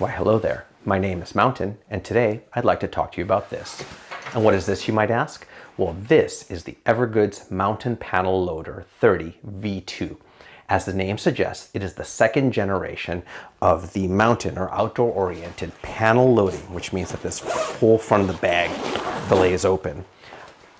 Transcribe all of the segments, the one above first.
Why, hello there. My name is Mountain, and today I'd like to talk to you about this. And what is this, you might ask? Well, this is the Evergoods Mountain Panel Loader 30 V2. As the name suggests, it is the second generation of the mountain or outdoor-oriented panel loading, which means that this whole front of the bag fillets open.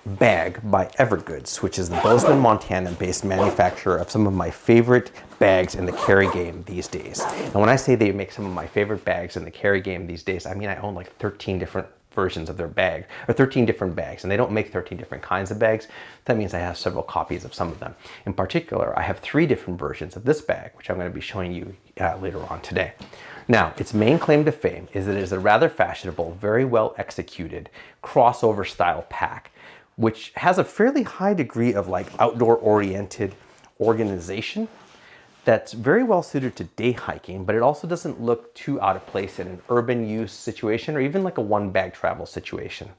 Bag by Evergoods, which is the Bozeman, Montana-based manufacturer of some of my favorite bags in the carry game these days. And when I say they make some of my favorite bags in the carry game these days, I mean I own like 13 different versions of their bag, or 13 different bags, and they don't make 13 different kinds of bags. That means I have several copies of some of them. In particular, I have 3 different versions of this bag, which I'm going to be showing you later on today. Now, its main claim to fame is that it is a rather fashionable, very well executed crossover style pack, which has a fairly high degree of like outdoor oriented organization that's very well suited to day hiking, but it also doesn't look too out of place in an urban use situation or even like a one bag travel situation.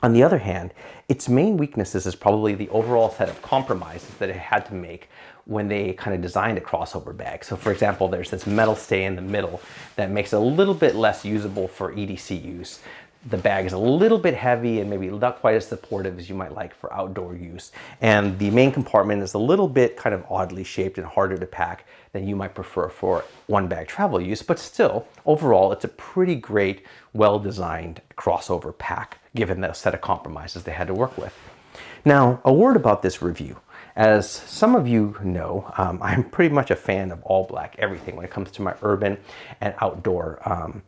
On the other hand, its main weaknesses is probably the overall set of compromises that it had to make when they kind of designed a crossover bag. So for example, there's this metal stay in the middle that makes it a little bit less usable for EDC use. The bag is a little bit heavy and maybe not quite as supportive as you might like for outdoor use. And the main compartment is a little bit kind of oddly shaped and harder to pack than you might prefer for one bag travel use. But still, overall, it's a pretty great, well-designed crossover pack, given the set of compromises they had to work with. Now, a word about this review. As some of you know, I'm pretty much a fan of all black everything when it comes to my urban and outdoor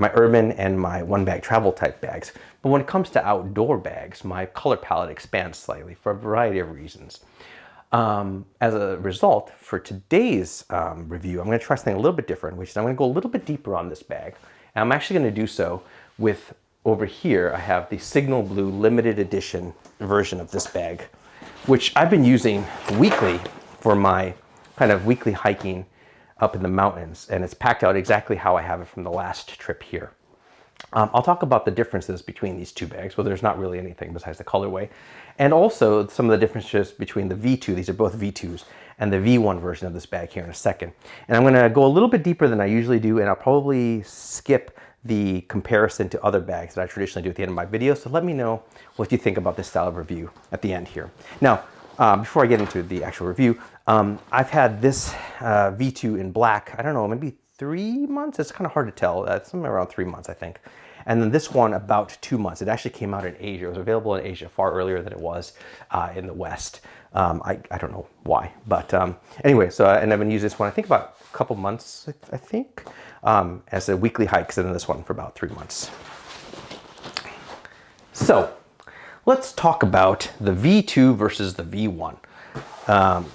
my urban and my one bag travel type bags. But when it comes to outdoor bags, my color palette expands slightly for a variety of reasons. As a result, for today's review, I'm going to try something a little bit different, which is I'm going to go a little bit deeper on this bag. And I'm actually going to do so with, over here, I have the Signal Blue limited edition version of this bag, which I've been using weekly for my kind of weekly hiking up in the mountains, and it's packed out exactly how I have it from the last trip here. I'll talk about the differences between these two bags. Well, there's not really anything besides the colorway, and also some of the differences between the V2, these are both V2s, and the V1 version of this bag here in a second. And I'm going to go a little bit deeper than I usually do, and I'll probably skip the comparison to other bags that I traditionally do at the end of my video. So let me know what you think about this style of review at the end here. Now, before I get into the actual review, I've had this V2 in black, I don't know, maybe 3 months? It's kind of hard to tell. Somewhere around 3 months, I think. And then this one about 2 months. It actually came out in Asia. It was available in Asia far earlier than it was in the West. I don't know why, but anyway, and I've been using this one, I think about a couple months, I think, as a weekly hike, and then this one for about 3 months. So, let's talk about the V2 versus the V1.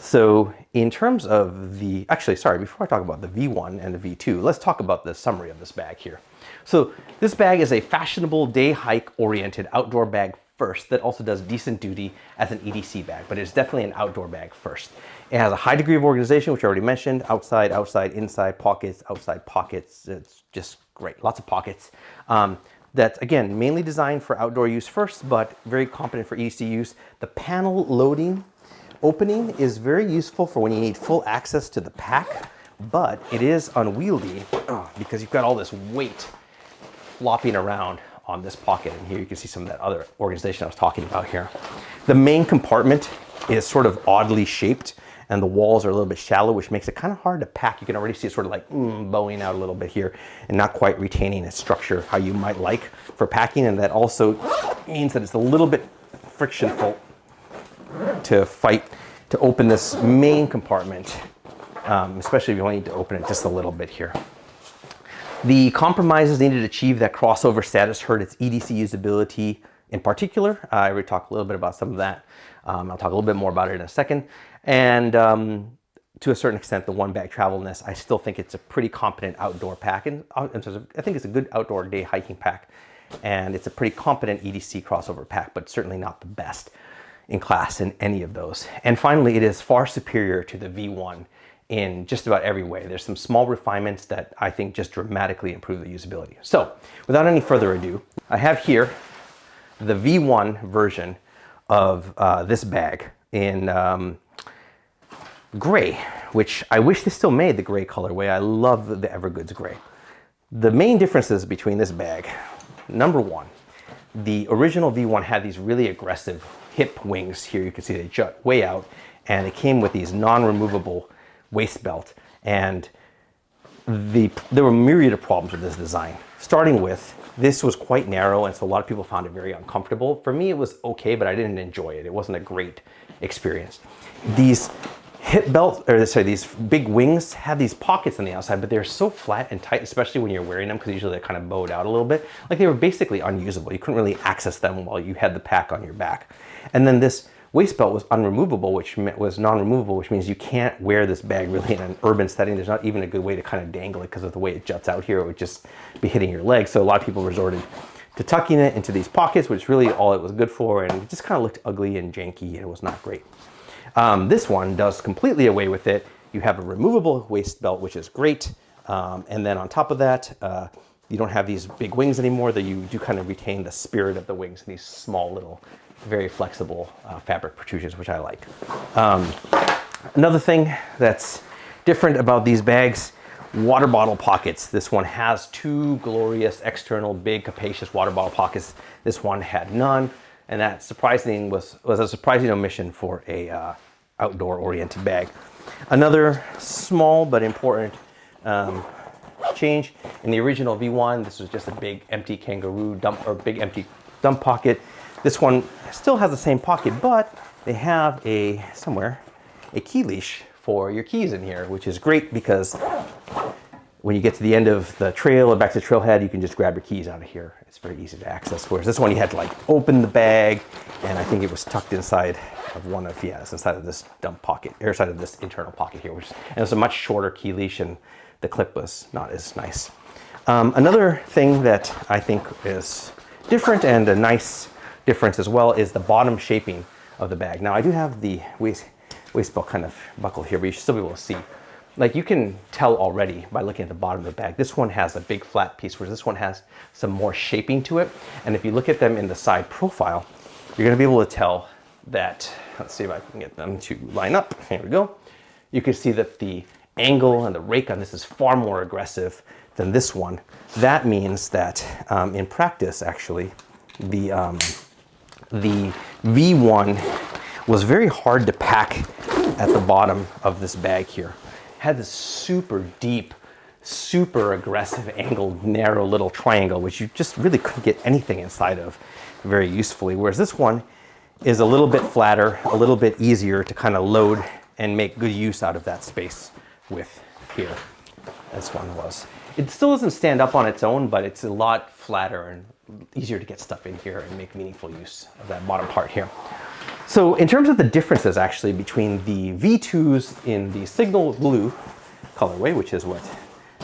So in terms of before I talk about the V1 and the V2, let's talk about the summary of this bag here. So this bag is a fashionable day hike oriented outdoor bag first that also does decent duty as an EDC bag, but it's definitely an outdoor bag first. It has a high degree of organization, which I already mentioned, outside, inside pockets, outside pockets. It's just great, lots of pockets. That's, again, mainly designed for outdoor use first, but very competent for EDC use. The panel loading opening is very useful for when you need full access to the pack, but it is unwieldy because you've got all this weight flopping around on this pocket. And here you can see some of that other organization I was talking about here. The main compartment is sort of oddly shaped, and the walls are a little bit shallow, which makes it kind of hard to pack. You can already see it sort of like bowing out a little bit here and not quite retaining its structure how you might like for packing. And that also means that it's a little bit frictionful to open this main compartment, especially if you only need to open it just a little bit here. The compromises needed to achieve that crossover status hurt its EDC usability in particular. I already talked a little bit about some of that. I'll talk a little bit more about it in a second. And to a certain extent, the one bag travelness, I still think it's a pretty competent outdoor pack. And I think it's a good outdoor day hiking pack. And it's a pretty competent EDC crossover pack, but certainly not the best in class in any of those. And finally, it is far superior to the V1 in just about every way. There's some small refinements that I think just dramatically improve the usability. So without any further ado, I have here the V1 version of this bag in gray, which I wish they still made the gray colorway. I love the Evergoods gray. The main differences between this bag, number one, the original V1 had these really aggressive hip wings here. You can see they jut way out, and it came with these non-removable waist belt. And there were a myriad of problems with this design. Starting with, this was quite narrow, and so a lot of people found it very uncomfortable. For me, it was okay, but I didn't enjoy it. It wasn't a great experience. These hip belts, or sorry, these big wings have these pockets on the outside, but they're so flat and tight, especially when you're wearing them, because usually they're kind of bowed out a little bit. Like they were basically unusable. You couldn't really access them while you had the pack on your back. And then this waist belt was unremovable, which was non-removable, which means you can't wear this bag really in an urban setting. There's not even a good way to kind of dangle it because of the way it juts out here. It would just be hitting your legs. So a lot of people resorted to tucking it into these pockets, which is really all it was good for, and it just kind of looked ugly and janky, and it was not great. This one does completely away with it. You have a removable waist belt, which is great. And then on top of that, you don't have these big wings anymore, that you do kind of retain the spirit of the wings in these small little, very flexible fabric protrusions, which I like. Another thing that's different about these bags, water bottle pockets. This one has two glorious external big capacious water bottle pockets. This one had none, and that surprising was a surprising omission for a outdoor oriented bag. Another small but important change in the original V1, this was just a big empty kangaroo dump, or big empty dump pocket. This one still has the same pocket, but they have a key leash for your keys in here, which is great because when you get to the end of the trail or back to the trailhead, you can just grab your keys out of here. It's very easy to access. Whereas this one, you had to like open the bag, and I think it was tucked inside of one of, it's inside of this dump pocket, or inside of this internal pocket here, and it was a much shorter key leash, and the clip was not as nice. Another thing that I think is different, and a nice difference as well, is the bottom shaping of the bag. Now I do have the waist belt kind of buckle here, but you should still be able to see. Like you can tell already by looking at the bottom of the bag, this one has a big flat piece, whereas this one has some more shaping to it. And if you look at them in the side profile, you're gonna be able to tell that, let's see if I can get them to line up. Here we go. You can see that the angle and the rake on this is far more aggressive than this one. That means that in practice, actually, the V1 was very hard to pack at the bottom of this bag here. It had this super deep, super aggressive angled, narrow little triangle, which you just really couldn't get anything inside of very usefully. Whereas this one is a little bit flatter, a little bit easier to kind of load and make good use out of that space with here. This one was. It still doesn't stand up on its own, but it's a lot flatter and easier to get stuff in here and make meaningful use of that bottom part here. So in terms of the differences actually between the V2s in the signal blue colorway, which is what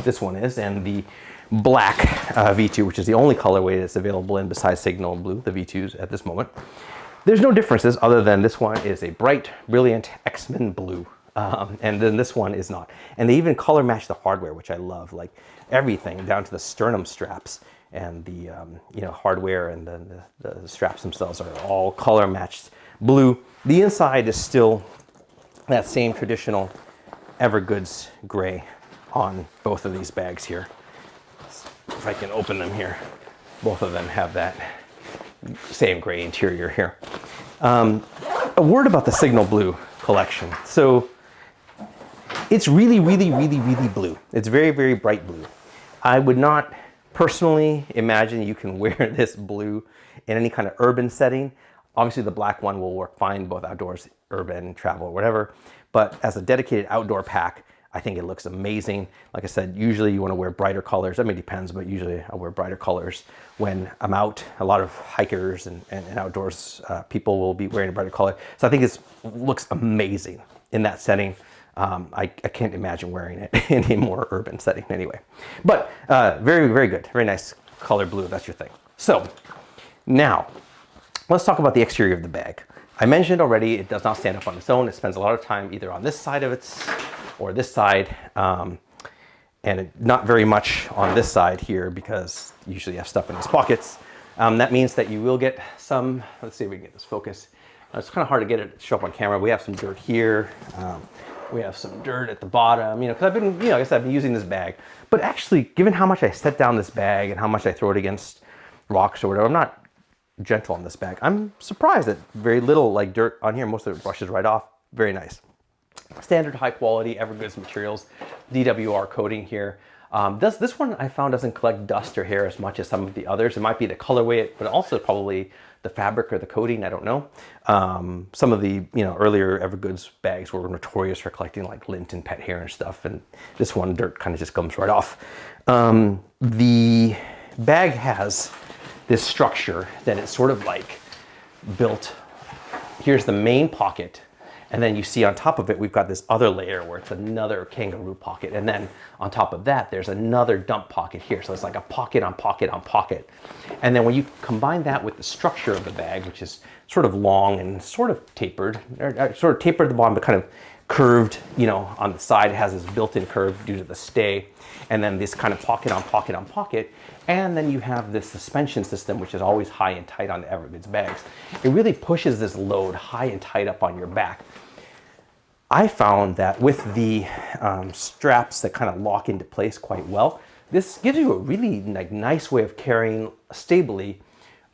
this one is, and the black V2, which is the only colorway that's available in besides signal blue, the V2s at this moment, there's no differences other than this one is a bright, brilliant X-Men blue. And then this one is not. And they even color match the hardware, which I love, like everything down to the sternum straps and the hardware, and then the straps themselves are all color matched blue. The inside is still that same traditional Evergoods gray on both of these bags here. If I can open them here, both of them have that same gray interior here. A word about the signal blue collection. So it's really, really, really, really blue. It's very, very bright blue. I would not personally imagine you can wear this blue in any kind of urban setting. Obviously the black one will work fine, both outdoors, urban, travel, whatever. But as a dedicated outdoor pack, I think it looks amazing. Like I said, usually you want to wear brighter colors. I mean, it depends, but usually I wear brighter colors when I'm out. A lot of hikers and outdoors people will be wearing a brighter color. So I think it looks amazing in that setting. I can't imagine wearing it in a more urban setting anyway. But very, very good. Very nice color blue, if that's your thing. So now, let's talk about the exterior of the bag. I mentioned already it does not stand up on its own. It spends a lot of time either on this side of its or this side, and not very much on this side here because you usually have stuff in its pockets. That means that you will get some, let's see if we can get this focus. It's kind of hard to get it to show up on camera. We have some dirt here. We have some dirt at the bottom, you know, because I've been, you know, like I said, I've been using this bag. But actually, given how much I set down this bag and how much I throw it against rocks or whatever, I'm not gentle on this bag. I'm surprised that very little like dirt on here. Most of it brushes right off. Very nice. Standard high quality Evergoods materials, DWR coating here. This one I found doesn't collect dust or hair as much as some of the others. It might be the colorway, but also probably the fabric or the coating, I don't know. Some of the, you know, earlier Evergoods bags were notorious for collecting like lint and pet hair and stuff, and this one, dirt kind of just comes right off. The bag has this structure that it's sort of like built. Here's the main pocket. And then you see on top of it, we've got this other layer where it's another kangaroo pocket. And then on top of that, there's another dump pocket here. So it's like a pocket on pocket on pocket. And then when you combine that with the structure of the bag, which is sort of long and sort of tapered, or sort of tapered at the bottom, but kind of curved, you know, on the side. It has this built-in curve due to the stay. And then this kind of pocket on pocket on pocket. And then you have this suspension system, which is always high and tight on the Evergoods bags. It really pushes this load high and tight up on your back. I found that with the straps that kind of lock into place quite well, this gives you a really nice way of carrying stably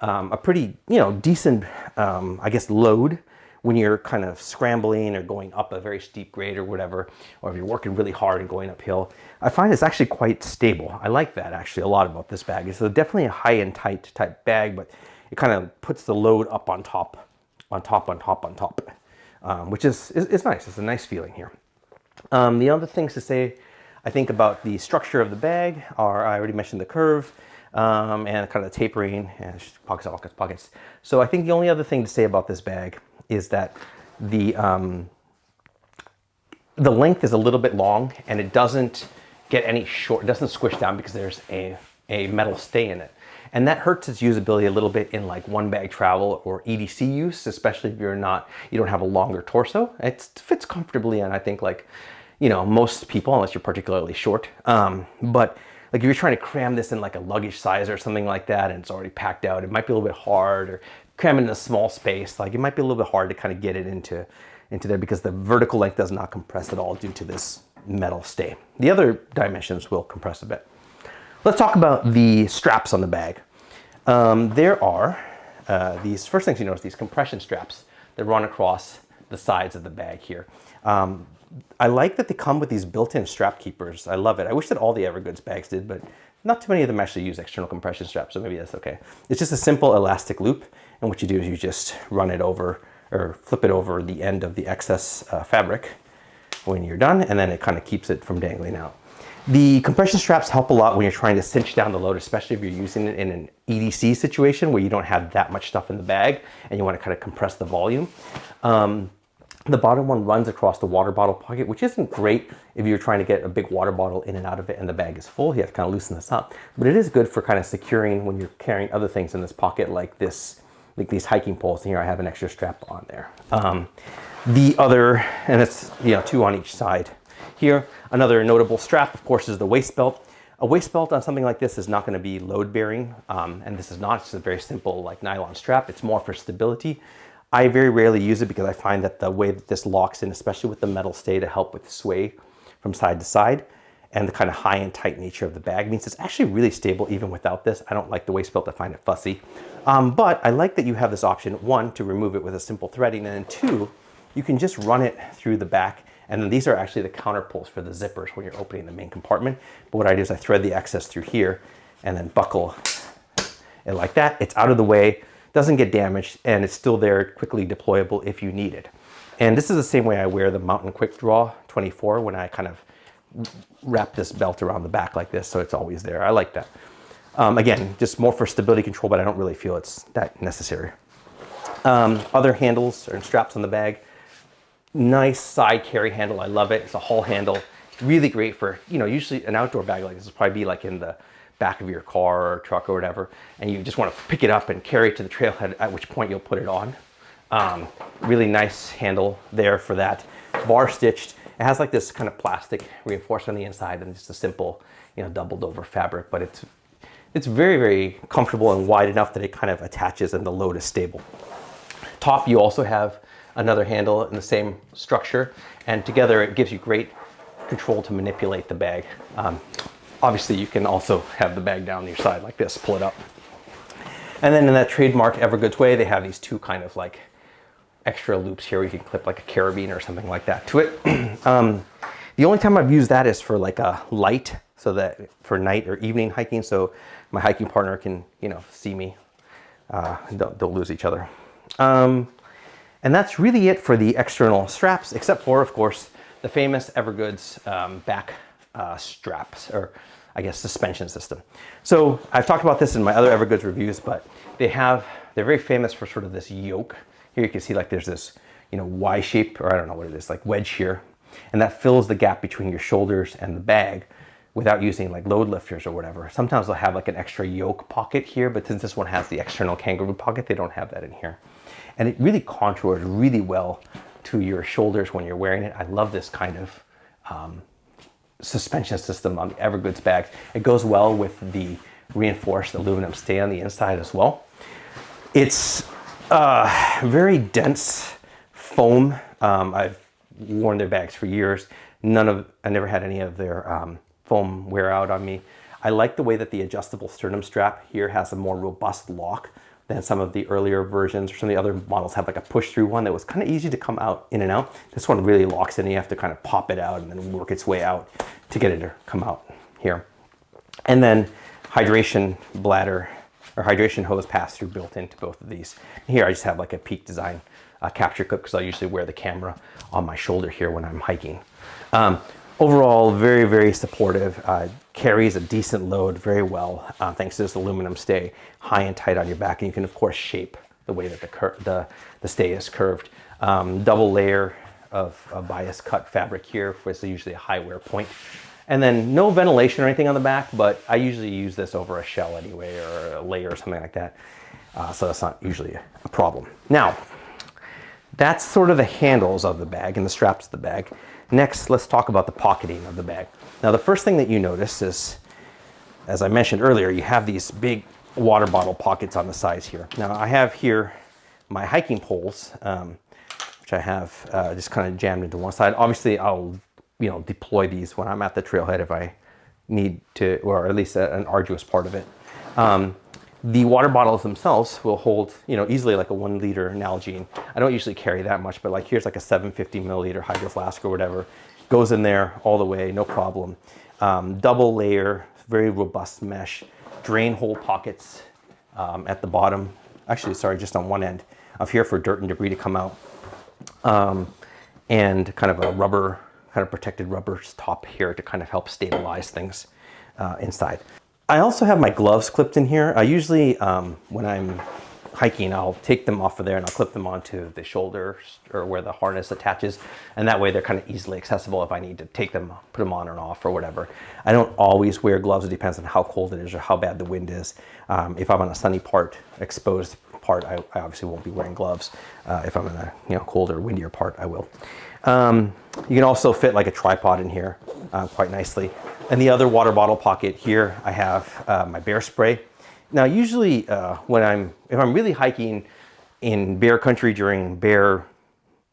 a pretty, you know, decent, I guess, load when you're kind of scrambling or going up a very steep grade or whatever, or if you're working really hard and going uphill. I find it's actually quite stable. I like that actually a lot about this bag. It's definitely a high and tight type bag, but it kind of puts the load up on top, on top, on top, on top. Which is nice. It's a nice feeling here. The other things to say, I think, about the structure of the bag are, I already mentioned the curve and kind of the tapering and pockets, pockets, pockets. So I think the only other thing to say about this bag is that the length is a little bit long and it doesn't get any short, it doesn't squish down because there's a metal stay in it. And that hurts its usability a little bit in like one bag travel or EDC use, especially if you don't have a longer torso. It fits comfortably on, I think, like, you know, most people, unless you're particularly short. But like if you're trying to cram this in like a luggage size or something like that and it's already packed out, it might be a little bit hard, or cram it in a small space. Like it might be a little bit hard to kind of get it into there because the vertical length does not compress at all due to this metal stay. The other dimensions will compress a bit. Let's talk about the straps on the bag. There are these, first things you notice, these compression straps that run across the sides of the bag here. I like that they come with these built-in strap keepers. I love it. I wish that all the Evergoods bags did, but not too many of them actually use external compression straps, so maybe that's okay. It's just a simple elastic loop, and what you do is you just run it over or flip it over the end of the excess fabric when you're done, and then it kind of keeps it from dangling out. The compression straps help a lot when you're trying to cinch down the load, especially if you're using it in an EDC situation where you don't have that much stuff in the bag and you want to kind of compress the volume. The bottom one runs across the water bottle pocket, which isn't great if you're trying to get a big water bottle in and out of it and the bag is full. You have to kind of loosen this up. But it is good for kind of securing when you're carrying other things in this pocket, like this, like these hiking poles. And here I have an extra strap on there. The other, and it's, you know, two on each side. Here, another notable strap, of course, is the waist belt. A waist belt on something like this is not going to be load bearing, and this is not. It's a very simple like nylon strap. It's more for stability. I very rarely use it because I find that the way that this locks in, especially with the metal stay to help with sway from side to side, and the kind of high and tight nature of the bag means it's actually really stable even without this. I don't like the waist belt. I find it fussy. But I like that you have this option, one, to remove it with a simple threading, and then two, you can just run it through the back. And then these are actually the counter pulls for the zippers when you're opening the main compartment. But what I do is I thread the excess through here and then buckle it like that. It's out of the way, doesn't get damaged, and it's still there, quickly deployable if you need it. And this is the same way I wear the Mountain Quick Draw 24 when I kind of wrap this belt around the back like this, so it's always there. I like that. Again, just more for stability control, but I don't really feel it's that necessary. Other handles or straps on the bag. Nice side carry handle. I love it. It's a Hall handle. Really great for, you know, usually an outdoor bag like this will probably be like in the back of your car or truck or whatever, and you just want to pick it up and carry it to the trailhead, at which point you'll put it on. Really nice handle there for that. Bar stitched. It has like this kind of plastic reinforcement on the inside and just a simple, you know, doubled over fabric, but it's very, very comfortable and wide enough that it kind of attaches and the load is stable. Top, you also have another handle in the same structure, and together it gives you great control to manipulate the bag. Obviously, you can also have the bag down your side like this, pull it up. And then in that trademark Evergoods way, they have these two kind of like extra loops here where you can clip like a carabiner or something like that to it. The only time I've used that is for like a light, so that for night or evening hiking, so my hiking partner can, you know, see me. Don't lose each other. And that's really it for the external straps, except for, of course, the famous Evergoods back straps, or I guess suspension system. So I've talked about this in my other Evergoods reviews, but they're very famous for sort of this yoke. Here you can see like there's this, you know, Y shape, or I don't know what it is, like wedge here. And that fills the gap between your shoulders and the bag without using like load lifters or whatever. Sometimes they'll have like an extra yoke pocket here, but since this one has the external kangaroo pocket, they don't have that in here. And it really contours really well to your shoulders when you're wearing it. I love this kind of suspension system on the Evergoods bags. It goes well with the reinforced aluminum stay on the inside as well. It's very dense foam. I've worn their bags for years. I never had any of their foam wear out on me. I like the way that the adjustable sternum strap here has a more robust lock than some of the earlier versions, or some of the other models have like a push-through one that was kind of easy to come out, in and out. This one really locks in, and you have to kind of pop it out and then work its way out to get it to come out here. And then hydration bladder or hydration hose pass-through built into both of these. Here I just have like a Peak Design capture clip, because I usually wear the camera on my shoulder here when I'm hiking. Overall, very, very supportive. Carries a decent load very well, thanks to this aluminum stay, high and tight on your back. And you can, of course, shape the way that the stay is curved. Double layer of bias cut fabric here, for it's usually a high wear point. And then no ventilation or anything on the back, but I usually use this over a shell anyway, or a layer or something like that. So that's not usually a problem. Now, that's sort of the handles of the bag and the straps of the bag. Next, let's talk about the pocketing of the bag. Now, the first thing that you notice is, as I mentioned earlier, you have these big water bottle pockets on the sides here. Now, I have here my hiking poles, which I have just kind of jammed into one side. Obviously, I'll, you know, deploy these when I'm at the trailhead if I need to, or at least an arduous part of it. The water bottles themselves will hold, you know, easily like a 1 liter Nalgene. I don't usually carry that much, but like here's like a 750 milliliter Hydro Flask or whatever. Goes in there all the way, no problem. Double layer, very robust mesh. Drain hole pockets at the bottom. Actually, sorry, just on one end of here for dirt and debris to come out. And kind of a rubber, kind of protected rubber top here to kind of help stabilize things inside. I also have my gloves clipped in here. I usually, when I'm hiking, I'll take them off of there and I'll clip them onto the shoulders or where the harness attaches. And that way they're kind of easily accessible if I need to take them, put them on and off or whatever. I don't always wear gloves. It depends on how cold it is or how bad the wind is. If I'm on a sunny part, exposed part, I obviously won't be wearing gloves. If I'm in a, you know, colder, windier part, I will. You can also fit like a tripod in here quite nicely. And the other water bottle pocket here, I have my bear spray. Now, usually if I'm really hiking in bear country during bear,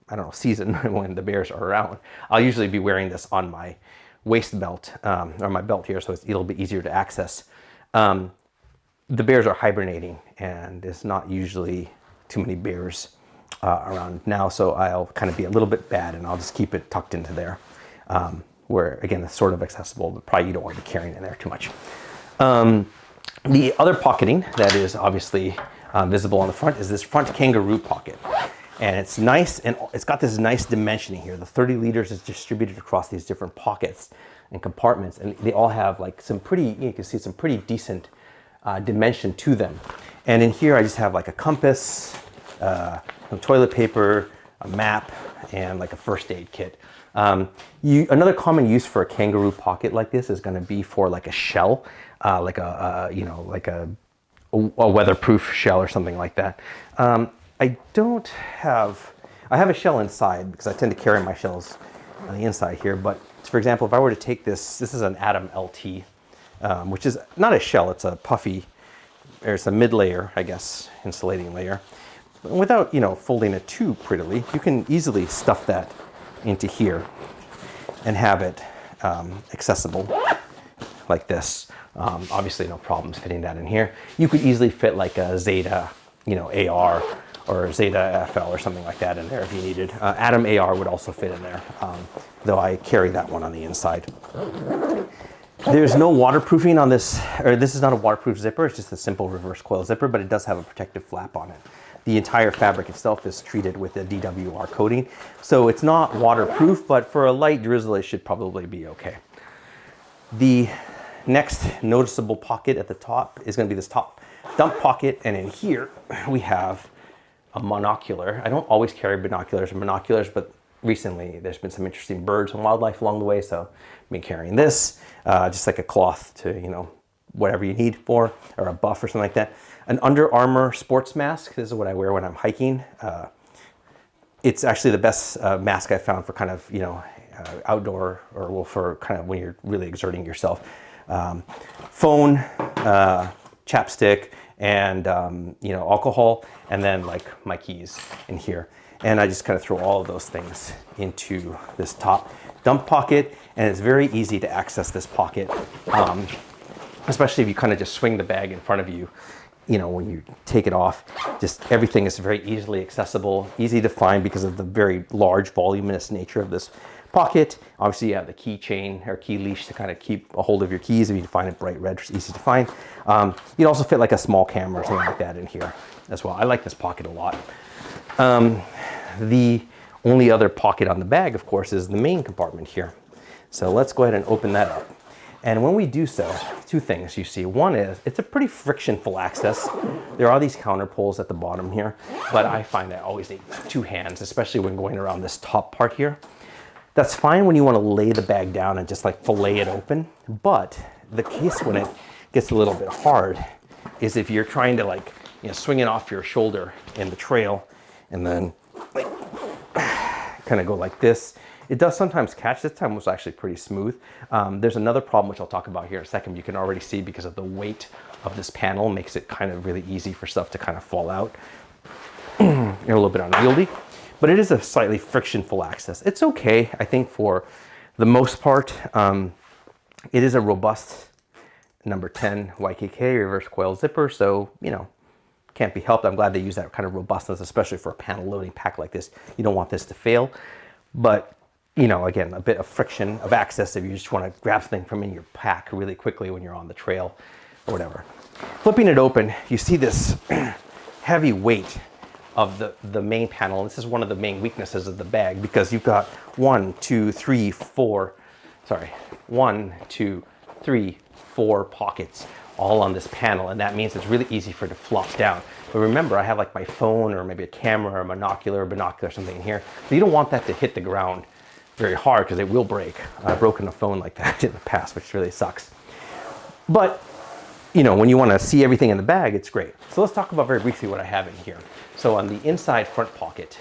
I don't know, season when the bears are around, I'll usually be wearing this on my waist belt or my belt here, so it's a little bit easier to access. The bears are hibernating, and there's not usually too many bears around now, so I'll kind of be a little bit bad, and I'll just keep it tucked into there, where again it's sort of accessible, but probably you don't want to be carrying in there too much. The other pocketing that is obviously visible on the front is this front kangaroo pocket, and it's nice, and it's got this nice dimensioning here. The 30 liters is distributed across these different pockets and compartments, and they all have like some pretty, you can see some pretty decent dimension to them. And in here I just have like a compass, some toilet paper, a map, and like a first aid kit. Another common use for a kangaroo pocket like this is going to be for like a shell, like a weatherproof shell or something like that. I have a shell inside because I tend to carry my shells on the inside here. But for example, if I were to take this is an Atom LT, which is not a shell, it's a puffy, or it's a mid layer, I guess, insulating layer. without, you know, folding it too prettily, you can easily stuff that into here and have it accessible like this. Obviously no problems fitting that in here. You could easily fit like a Zeta, you know, AR or Zeta FL or something like that in there if you needed. Atom AR would also fit in there, though I carry that one on the inside. There's no waterproofing on this, or this is not a waterproof zipper, it's just a simple reverse coil zipper, but it does have a protective flap on it. The entire fabric itself is treated with a DWR coating, so it's not waterproof, but for a light drizzle, it should probably be okay. The next noticeable pocket at the top is going to be this top dump pocket, and in here we have a monocular. I don't always carry binoculars, but recently there's been some interesting birds and wildlife along the way, so I've been carrying this, just like a cloth to, you know, whatever you need for, or a buff or something like that. An Under Armour sports mask. This is what I wear when I'm hiking. It's actually the best mask I've found for kind of, you know, outdoor, or well, for kind of when you're really exerting yourself. Phone, chapstick, and you know, alcohol, and then like my keys in here. And I just kind of throw all of those things into this top dump pocket, and it's very easy to access this pocket, especially if you kind of just swing the bag in front of you. You know, when you take it off, just everything is very easily accessible, easy to find because of the very large voluminous nature of this pocket. Obviously you have the keychain or key leash to kind of keep a hold of your keys if you find it bright red, it's easy to find. You'd also fit like a small camera or something like that in here as well. I like this pocket a lot. The only other pocket on the bag, of course, is the main compartment here. So let's go ahead and open that up. And when we do so, two things you see. One is it's a pretty frictionful access. There are these counter pulls at the bottom here, but I find I always need two hands, especially when going around this top part here. That's fine when you want to lay the bag down and just like fillet it open. But the case when it gets a little bit hard is if you're trying to, like, you know, swing it off your shoulder in the trail and then like kind of go like this. It does sometimes catch. This time was actually pretty smooth. There's another problem which I'll talk about here in a second. You can already see because of the weight of this panel makes it kind of really easy for stuff to kind of fall out. You're a little bit unwieldy, but it is a slightly frictionful access. It's okay, I think, for the most part. It is a robust number 10 YKK reverse coil zipper, so, you know, can't be helped. I'm glad they use that kind of robustness, especially for a panel loading pack like this. You don't want this to fail, but you know, again, a bit of friction of access if you just want to grab something from in your pack really quickly when you're on the trail or whatever. Flipping it open, you see this heavy weight of the main panel. And this is one of the main weaknesses of the bag because you've got 1, 2, 3, 4 pockets all on this panel, and that means it's really easy for it to flop down. But remember, I have like my phone or maybe a camera or a binocular or something in here. So you don't want that to hit the ground very hard because it will break. I've broken a phone like that in the past, which really sucks. But, you know, when you want to see everything in the bag, it's great. So let's talk about very briefly what I have in here. So on the inside front pocket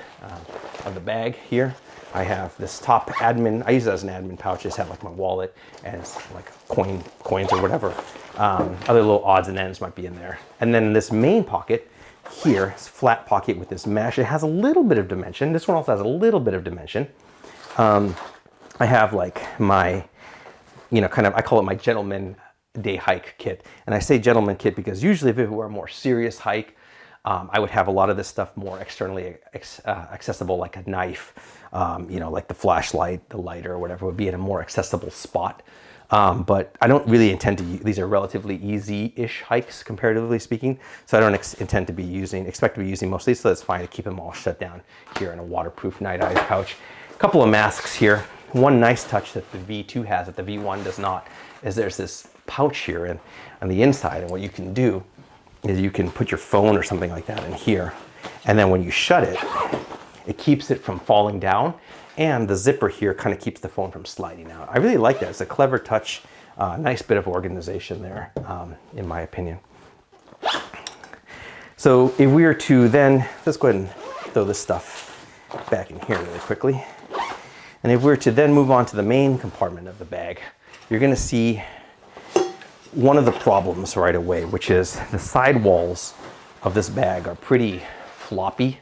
of the bag here, I have this top admin. I use it as an admin pouch. I just have like my wallet and it's like coins or whatever. Other little odds and ends might be in there. And then this main pocket here, this flat pocket with this mesh, it has a little bit of dimension. This one also has a little bit of dimension. I have like my, you know, kind of, I call it my gentleman day hike kit. And I say gentleman kit because usually if it were a more serious hike, I would have a lot of this stuff more externally accessible, like a knife, you know, like the flashlight, the lighter, or whatever would be in a more accessible spot. But I don't really intend to use, these are relatively easy-ish hikes, comparatively speaking. So I don't expect to be using most of these, so that's fine to keep them all shut down here in a waterproof night eyes pouch. A couple of masks here. One nice touch that the V2 has that the V1 does not is there's this pouch here on the inside, and what you can do is you can put your phone or something like that in here, and then when you shut it, it keeps it from falling down, and the zipper here kind of keeps the phone from sliding out. I really like that. It's a clever touch, nice bit of organization there, in my opinion. So if we were to then, let's go ahead and throw this stuff back in here really quickly. And if we were to then move on to the main compartment of the bag, you're going to see one of the problems right away, which is the side walls of this bag are pretty floppy,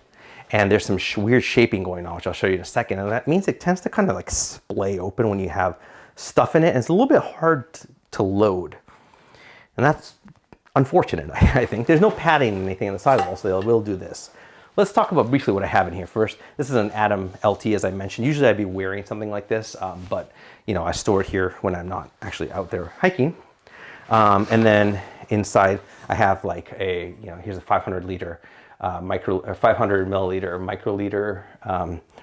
and there's some weird shaping going on, which I'll show you in a second. And that means it tends to kind of like splay open when you have stuff in it, and it's a little bit hard to load. And that's unfortunate, I think. There's no padding or anything on the sidewall, so they will do this. Let's talk about briefly what I have in here first. This is an Atom LT, as I mentioned. Usually I'd be wearing something like this, but you know, I store it here when I'm not actually out there hiking. And then inside I have like a, you know, here's a 500 liter 500 milliliter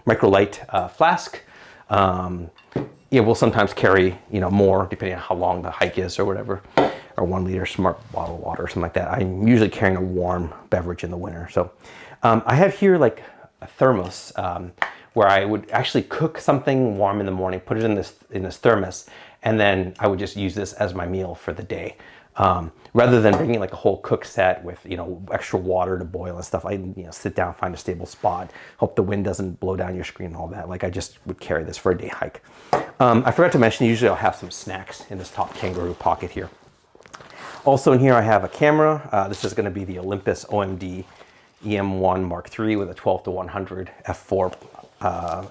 microlight flask. It will sometimes carry, you know, more depending on how long the hike is or whatever, or 1 liter smart bottle of water or something like that. I'm usually carrying a warm beverage in the winter. So I have here like a thermos where I would actually cook something warm in the morning, put it in this thermos, and then I would just use this as my meal for the day. Rather than bringing like a whole cook set with, you know, extra water to boil and stuff, I, you know, sit down, find a stable spot, hope the wind doesn't blow down your screen and all that. Like I just would carry this for a day hike. I forgot to mention, usually I'll have some snacks in this top kangaroo pocket here. Also in here I have a camera. This is going to be the Olympus OMD EM1 Mark III with a 12-100 f4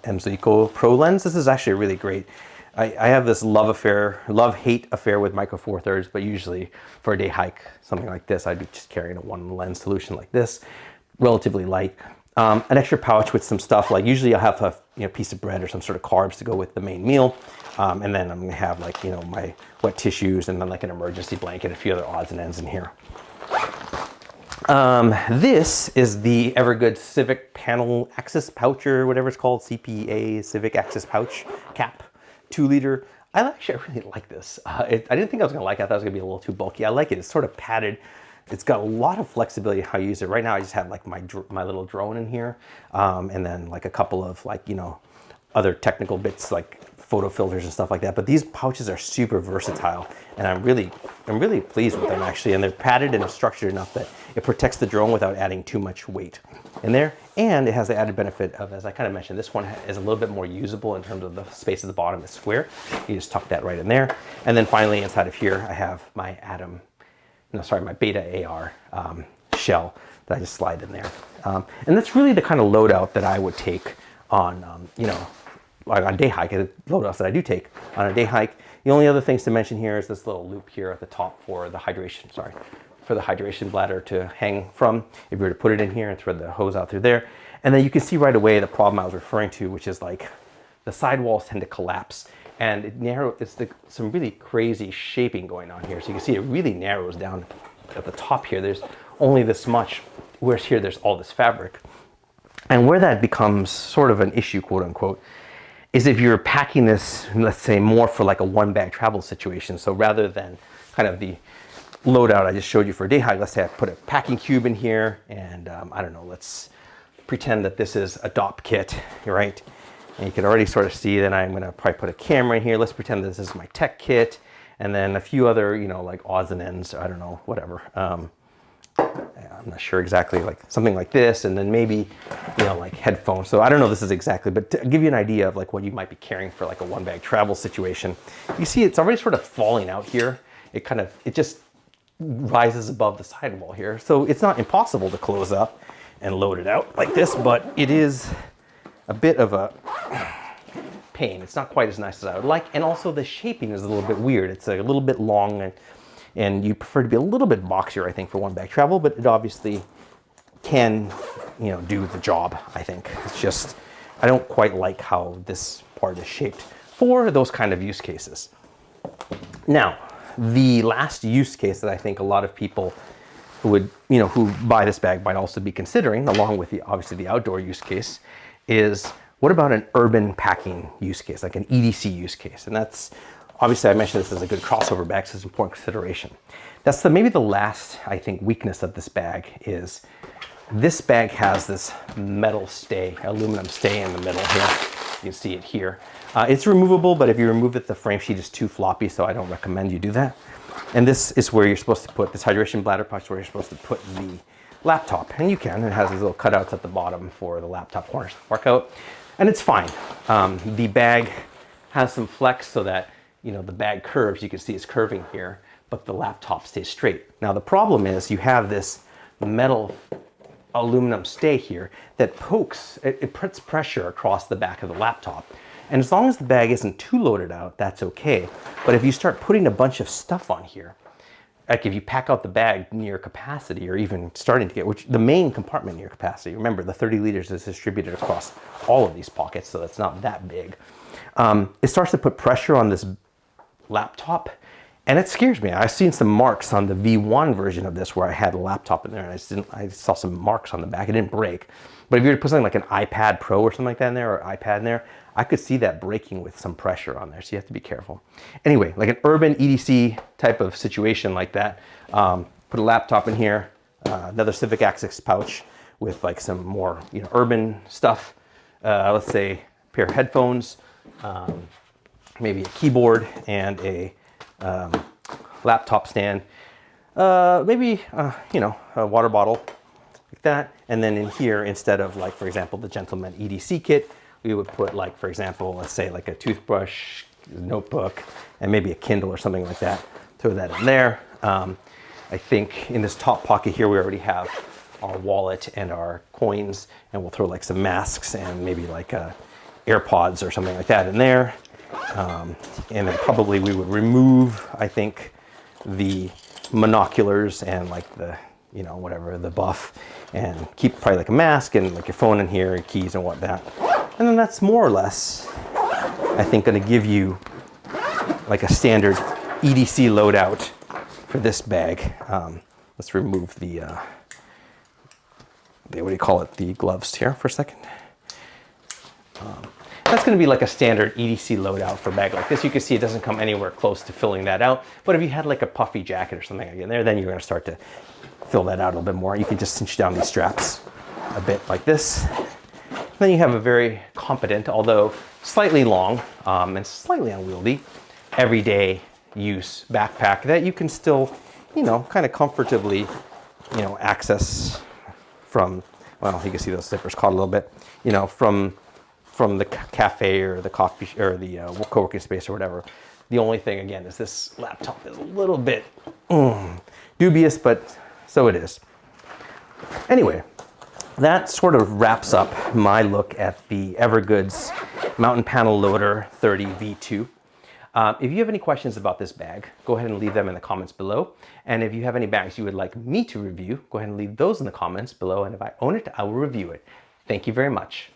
Emzuiko Pro lens. This is actually really great. I have this love-hate affair with micro four thirds, but usually for a day hike, something like this, I'd be just carrying a 1 lens solution like this, relatively light. An extra pouch with some stuff, like usually I'll have a piece of bread or some sort of carbs to go with the main meal. And then I'm gonna have like, you know, my wet tissues and then like an emergency blanket, a few other odds and ends in here. This is the Evergoods Civic Panel Access Pouch, or whatever it's called, CPA Civic Access Pouch Cap, 2 liter. I really like this. I didn't think I was gonna like it. I thought it was gonna be a little too bulky. I like it. It's sort of padded. It's got a lot of flexibility how you use it. Right now I just have like my little drone in here, and then like a couple of like, you know, other technical bits like photo filters and stuff like that. But these pouches are super versatile, and I'm really pleased with them actually. And they're padded and structured enough that it protects the drone without adding too much weight in there. And it has the added benefit of, as I kind of mentioned, this one is a little bit more usable in terms of the space at the bottom is square. You just tuck that right in there. And then finally inside of here I have my my Beta AR shell that I just slide in there. And that's really the kind of loadout that I would take on, you know, like on a day hike, loadouts that I do take on a day hike. The only other things to mention here is this little loop here at the top for the hydration bladder to hang from, if you were to put it in here and thread the hose out through there. And then you can see right away the problem I was referring to, which is like the sidewalls tend to collapse, and it's some really crazy shaping going on here. So you can see it really narrows down at the top here. There's only this much, whereas here there's all this fabric. And where that becomes sort of an issue, quote unquote, is if you're packing this, let's say, more for like a 1-bag travel situation. So rather than kind of the loadout I just showed you for a day hike, let's say I put a packing cube in here, and I don't know, let's pretend that this is a DOP kit, right? And you can already sort of see that I'm gonna probably put a camera in here. Let's pretend this is my tech kit, and then a few other, you know, like odds and ends, I don't know, whatever. I'm not sure exactly, like something like this, and then maybe, you know, like headphones. So I don't know this is exactly, but to give you an idea of like what you might be carrying for like a 1-bag travel situation, you see it's already sort of falling out here. It just rises above the sidewall here. So it's not impossible to close up and load it out like this, but it is a bit of a pain. It's not quite as nice as I would like, and also the shaping is a little bit weird. It's a little bit long, and you prefer to be a little bit boxier, I think, for 1-bag travel, but it obviously can, you know, do the job, I think. It's just, I don't quite like how this part is shaped for those kind of use cases. Now, the last use case that I think a lot of people who buy this bag might also be considering, along with obviously the outdoor use case, is what about an urban packing use case, like an EDC use case? And that's, obviously I mentioned this as a good crossover bag, so it's an important consideration. That's maybe the last, I think, weakness of this bag is this bag has this metal stay, aluminum stay in the middle here. You can see it here. It's removable, but if you remove it, the frame sheet is too floppy, so I don't recommend you do that. And this is where you're supposed to put this hydration bladder pouch, where you're supposed to put the laptop, and you can. It has these little cutouts at the bottom for the laptop corners to work out, and it's fine. The bag has some flex so that, you know, the bag curves. You can see it's curving here, but the laptop stays straight. Now the problem is you have this metal aluminum stay here that pokes, it puts pressure across the back of the laptop. And as long as the bag isn't too loaded out, that's okay. But if you start putting a bunch of stuff on here, like if you pack out the bag near capacity, or even starting to get, which the main compartment near capacity, remember the 30 liters is distributed across all of these pockets, so it's not that big. It starts to put pressure on this laptop, and it scares me. I've seen some marks on the V1 version of this where I had a laptop in there, and I saw some marks on the back. It didn't break, but if you were to put something like an iPad Pro or something like that in there, or iPad in there, I could see that breaking with some pressure on there, so you have to be careful. Anyway, like an urban EDC type of situation like that, put a laptop in here, another Civic Access pouch with like some more, you know, urban stuff. Let's say a pair of headphones, maybe a keyboard and a laptop stand, maybe you know, a water bottle like that. And then in here, instead of like, for example, the Gentleman EDC kit, we would put like, for example, let's say like a toothbrush, notebook, and maybe a Kindle or something like that. Throw that in there. I think in this top pocket here, we already have our wallet and our coins, and we'll throw like some masks and maybe like AirPods or something like that in there. And then probably we would remove, I think, the monoculars and like the, you know, whatever, the buff, and keep probably like a mask and like your phone in here, and keys and whatnot. And then that's more or less, I think, going to give you like a standard EDC loadout for this bag. Let's remove the what do you call it, the gloves here for a second. That's going to be like a standard EDC loadout for a bag like this. You can see it doesn't come anywhere close to filling that out. But if you had like a puffy jacket or something like in there, then you're going to start to fill that out a little bit more. You can just cinch down these straps a bit like this. Then you have a very competent, although slightly long and slightly unwieldy, everyday use backpack that you can still, you know, kind of comfortably, you know, access from, well, you can see those zippers caught a little bit, you know, from the cafe or the coffee or the co-working space or whatever. The only thing, again, is this laptop is a little bit dubious, but so it is. Anyway, that sort of wraps up my look at the Evergoods Mountain Panel Loader 30 V2. If you have any questions about this bag, go ahead and leave them in the comments below. And if you have any bags you would like me to review, go ahead and leave those in the comments below. And if I own it, I will review it. Thank you very much.